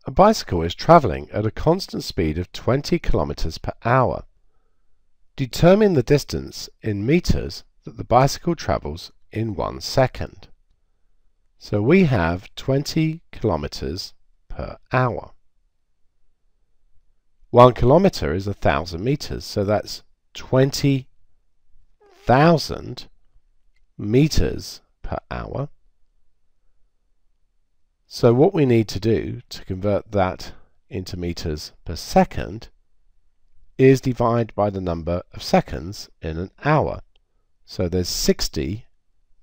A bicycle is travelling at a constant speed of 20 kilometers per hour. Determine the distance in meters that the bicycle travels in 1 second. So we have 20 kilometers per hour. 1 kilometer is 1,000 meters, so that's 20,000 meters per hour. So what we need to do to convert that into meters per second is divide by the number of seconds in an hour. So there's 60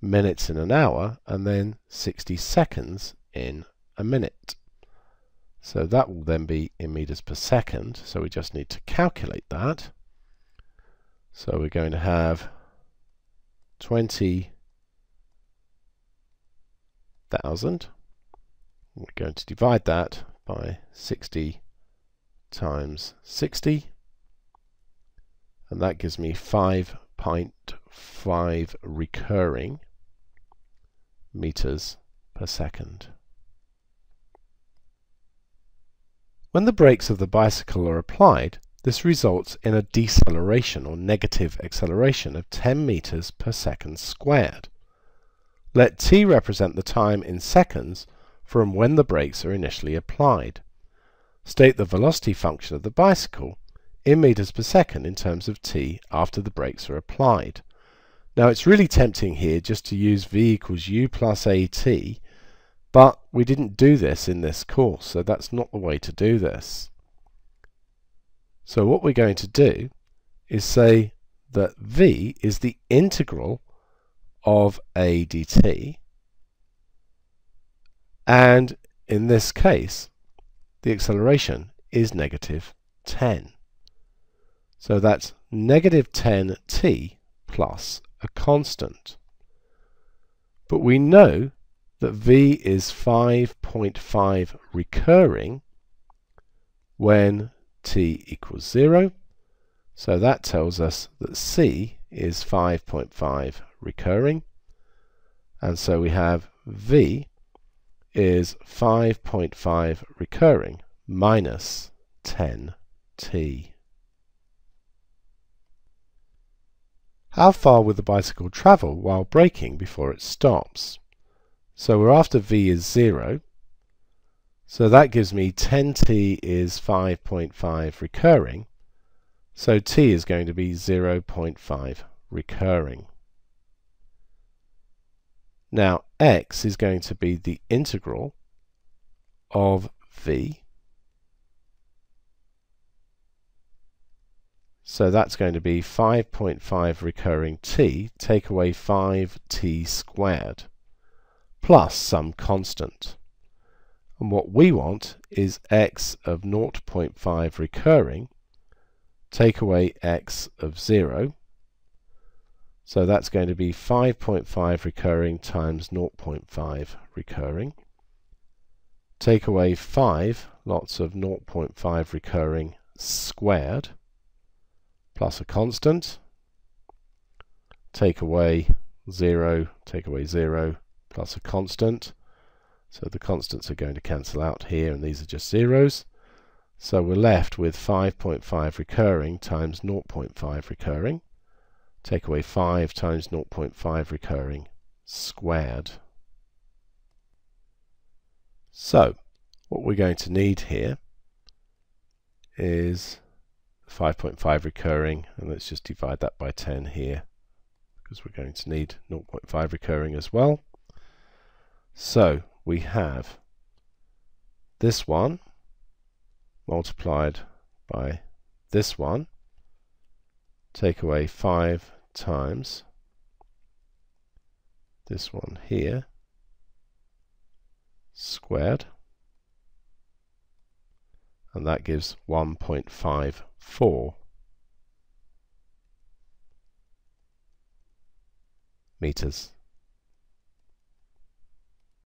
minutes in an hour and then 60 seconds in a minute. So that will then be in meters per second. So we just need to calculate that. So we're going to have 20,000. We're going to divide that by 60 times 60. And that gives me 5.5 recurring meters per second. When the brakes of the bicycle are applied, this results in a deceleration or negative acceleration of 10 meters per second squared. Let t represent the time in seconds from when the brakes are initially applied. State the velocity function of the bicycle in meters per second in terms of t after the brakes are applied. Now it's really tempting here just to use v equals u plus at, but we didn't do this in this course, so that's not the way to do this. So what we're going to do is say that v is the integral of a dt, and in this case the acceleration is negative 10. So that's negative 10t plus a constant. But we know that v is 5.5 recurring when t equals 0. So that tells us that c is 5.5 recurring. And so we have v is 5.5 recurring minus 10t. How far will the bicycle travel while braking before it stops? So we're after v is 0. So that gives me 10t is 5.5 recurring. So t is going to be 0.5 recurring. Now x is going to be the integral of v. So that's going to be 5.5 recurring t, take away 5t squared, plus some constant. And what we want is x of 0.5 recurring, take away x of 0. So that's going to be 5.5 recurring times 0.5 recurring. Take away 5 lots of 0.5 recurring squared, plus a constant. Take away 0, plus a constant. So the constants are going to cancel out here, and these are just zeros. So we're left with 5.5 recurring times 0.5 recurring. Take away 5 times 0.5 recurring squared. So what we're going to need here is 5.5 recurring, and let's just divide that by 10 here, because we're going to need 0.5 recurring as well. So we have this one multiplied by this one, take away 5 times this one here, squared, and that gives 1.54 meters